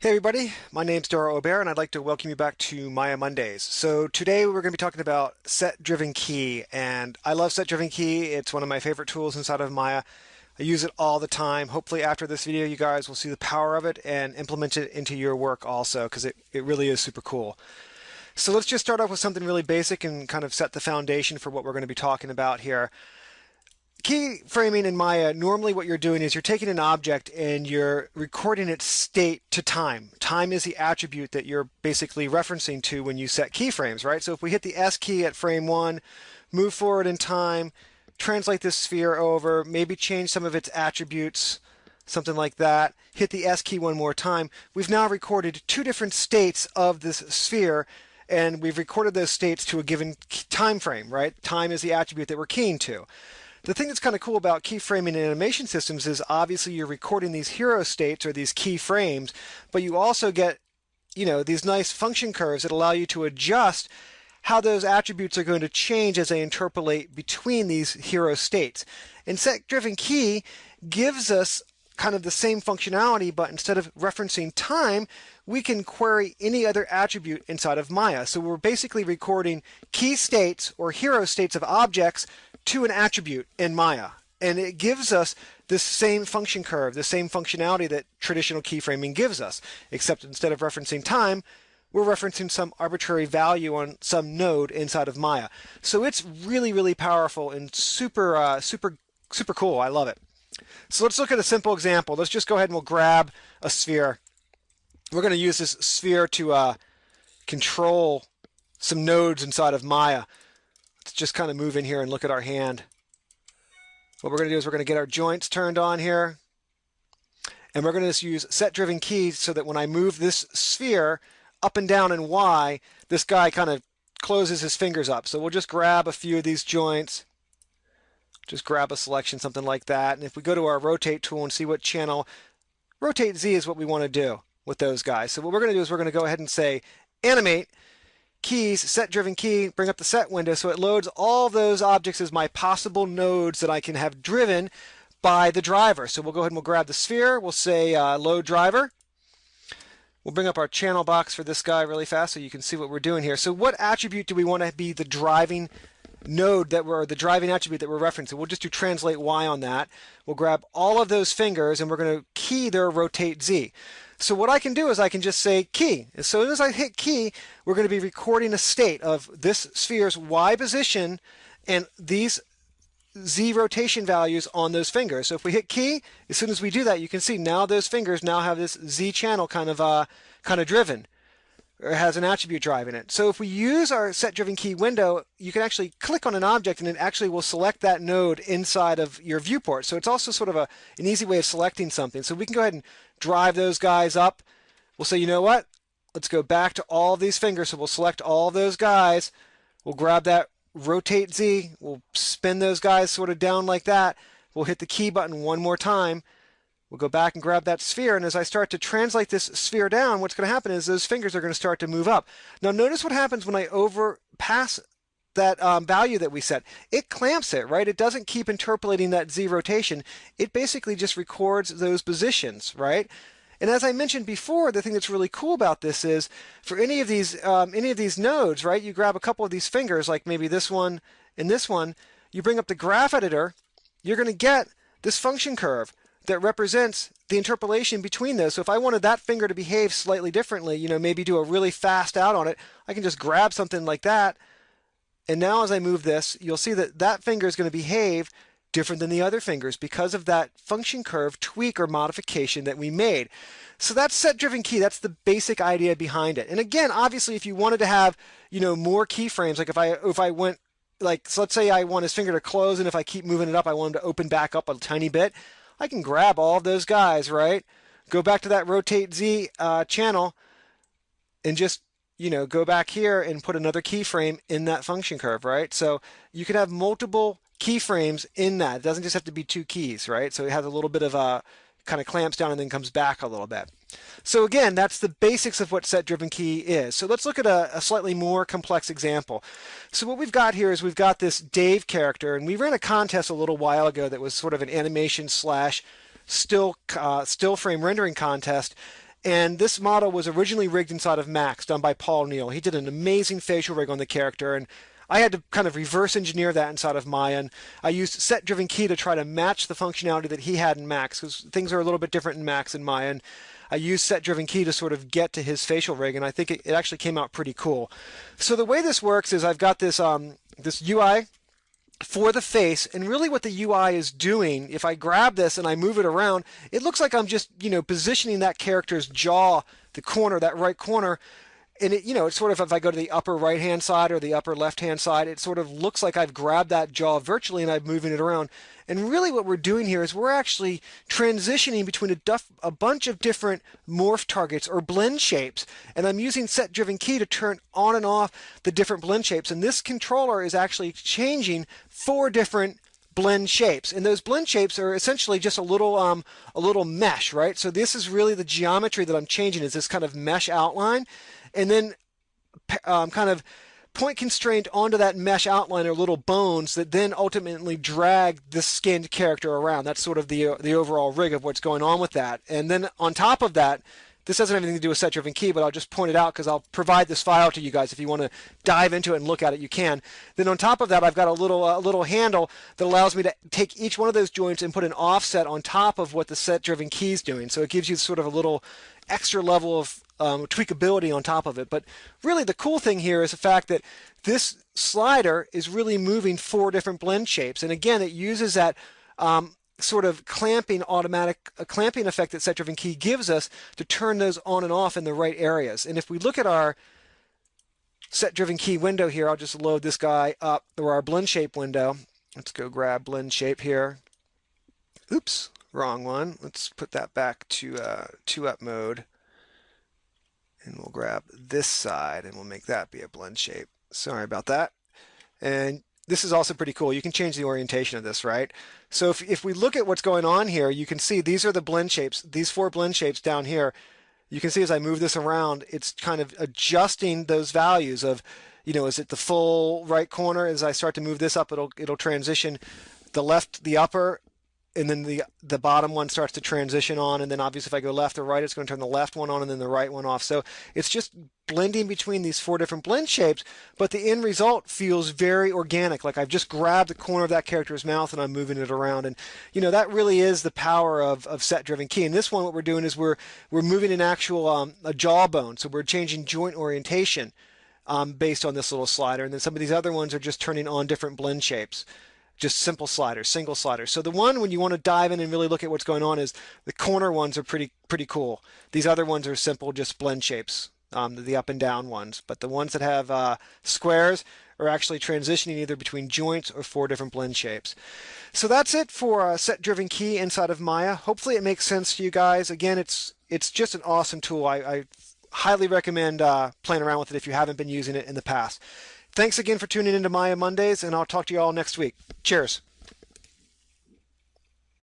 Hey everybody, my name's Dara Aubert and I'd like to welcome you back to Maya Mondays. So today we're going to be talking about set-driven key, and I love set-driven key. It's one of my favorite tools inside of Maya. I use it all the time. Hopefully after this video you guys will see the power of it and implement it into your work also, because it really is super cool. So let's just start off with something really basic and kind of set the foundation for what we're going to be talking about here. Keyframing in Maya, normally what you're doing is you're taking an object and you're recording its state to time. Time is the attribute that you're basically referencing to when you set keyframes, right? So if we hit the S key at frame 1, move forward in time, translate this sphere over, maybe change some of its attributes, something like that, hit the S key one more time, we've now recorded two different states of this sphere, and we've recorded those states to a given time frame, right? Time is the attribute that we're keying to. The thing that's kind of cool about keyframing in animation systems is obviously you're recording these hero states or these keyframes, but you also get, these nice function curves that allow you to adjust how those attributes are going to change as they interpolate between these hero states. And set-driven key gives us kind of the same functionality, but instead of referencing time, we can query any other attribute inside of Maya. So we're basically recording key states or hero states of objects to an attribute in Maya. And it gives us this same function curve, the same functionality that traditional keyframing gives us, except instead of referencing time, we're referencing some arbitrary value on some node inside of Maya. So it's really, really powerful and super cool. I love it. So let's look at a simple example. Let's just go ahead and we'll grab a sphere. We're going to use this sphere to control some nodes inside of Maya. Let's just kind of move in here and look at our hand. What we're going to do is we're going to get our joints turned on here. And we're going to just use set-driven key so that when I move this sphere up and down in Y, this guy kind of closes his fingers up. So we'll just grab a few of these joints. Just grab a selection, something like that. And if we go to our rotate tool and see what channel, rotate Z is what we want to do with those guys. So what we're going to do is we're going to go ahead and say Animate, keys, set-driven key, bring up the set window so it loads all those objects as my possible nodes that I can have driven by the driver. So we'll go ahead and we'll grab the sphere. We'll say load driver. We'll bring up our channel box for this guy really fast so you can see what we're doing here. So what attribute do we want to be the driving node the driving attribute that we're referencing? We'll just do translate Y on that. We'll grab all of those fingers and we're going to key their rotate Z. So what I can do is I can just say key. As soon as I hit key, we're going to be recording a state of this sphere's Y position and these Z rotation values on those fingers. So if we hit key, as soon as we do that, you can see now those fingers now have this Z channel kind of driven, or has an attribute driving it. So if we use our set-driven key window, you can actually click on an object and it actually will select that node inside of your viewport. So it's also sort of an easy way of selecting something. So we can go ahead and drive those guys up. We'll say, you know what? Let's go back to all of these fingers. So we'll select all of those guys. We'll grab that rotate Z. We'll spin those guys sort of down like that. We'll hit the key button one more time. We'll go back and grab that sphere, and as I start to translate this sphere down, what's going to happen is those fingers are going to start to move up. Now notice what happens when I overpass that value that we set. It clamps it, right? It doesn't keep interpolating that Z rotation. It basically just records those positions, right? And as I mentioned before, the thing that's really cool about this is for any of these nodes, right? You grab a couple of these fingers, like maybe this one and this one, you bring up the graph editor, you're going to get this function curve that represents the interpolation between those. So if I wanted that finger to behave slightly differently, maybe do a really fast out on it, I can just grab something like that. And now as I move this, you'll see that that finger is going to behave different than the other fingers because of that function curve tweak or modification that we made. So that's set-driven key. That's the basic idea behind it. And again, obviously, if you wanted to have, more keyframes, like if I went, like, so let's say I want his finger to close, and if I keep moving it up, I want him to open back up a tiny bit. I can grab all of those guys, right? Go back to that rotate Z channel and just, go back here and put another keyframe in that function curve, right? So you can have multiple keyframes in that. It doesn't just have to be two keys, right? So it has a little bit of a kind of clamps down and then comes back a little bit. So again, that's the basics of what set-driven key is. So let's look at a slightly more complex example. So what we've got here is we've got this Dave character, and we ran a contest a little while ago that was sort of an animation slash still frame rendering contest. And this model was originally rigged inside of Max, done by Paul Neal. He did an amazing facial rig on the character, and I had to kind of reverse engineer that inside of Maya. And I used set-driven key to try to match the functionality that he had in Max, because things are a little bit different in Max and Maya. And I used set-driven key to sort of get to his facial rig, and I think it actually came out pretty cool. So the way this works is I've got this this UI for the face, and really what the UI is doing, if I grab this and I move it around, it looks like I'm just, positioning that character's jaw, the corner, that right corner, and it's sort of, if I go to the upper right hand side or the upper left hand side, it sort of looks like I've grabbed that jaw virtually and I'm moving it around. And really what we're doing here is we're actually transitioning between a bunch of different morph targets or blend shapes, and I'm using set-driven key to turn on and off the different blend shapes. And this controller is actually changing 4 different blend shapes, and those blend shapes are essentially just a little mesh, right? So this is really the geometry that I'm changing, is this kind of mesh outline, and then kind of point constrained onto that mesh outline are little bones that then ultimately drag this skinned character around. That's sort of the overall rig of what's going on with that. And then on top of that, this doesn't have anything to do with set-driven key, but I'll just point it out because I'll provide this file to you guys. If you want to dive into it and look at it, you can. Then on top of that, I've got a little handle that allows me to take each one of those joints and put an offset on top of what the set-driven key is doing. So it gives you sort of a little extra level of tweakability on top of it. But really the cool thing here is the fact that this slider is really moving 4 different blend shapes. And again, it uses that sort of automatic clamping effect that set-driven key gives us to turn those on and off in the right areas. And if we look at our set-driven key window here, I'll just load this guy up, or our blend shape window. Let's go grab blend shape here. Oops, wrong one. Let's put that back to 2-up mode. And we'll grab this side and we'll make that be a blend shape. Sorry about that. And this is also pretty cool. You can change the orientation of this, right? So if we look at what's going on here, you can see these are the blend shapes, these 4 blend shapes down here. You can see as I move this around, it's kind of adjusting those values of, is it the full right corner? As I start to move this up, it'll transition the left, the upper, and then the bottom one starts to transition on, and then obviously if I go left or right, it's going to turn the left one on and then the right one off. So it's just blending between these 4 different blend shapes, but the end result feels very organic, like I've just grabbed the corner of that character's mouth and I'm moving it around. And that really is the power of set-driven key. And this one, what we're doing is we're moving an actual a jawbone, so we're changing joint orientation based on this little slider, and then some of these other ones are just turning on different blend shapes. Just simple sliders, single sliders. So the one when you want to dive in and really look at what's going on is the corner ones are pretty cool. These other ones are simple, just blend shapes, the up and down ones. But the ones that have squares are actually transitioning either between joints or 4 different blend shapes. So that's it for set-driven key inside of Maya. Hopefully it makes sense to you guys. Again, it's just an awesome tool. I highly recommend playing around with it if you haven't been using it in the past. Thanks again for tuning into Maya Mondays, and I'll talk to you all next week. Cheers.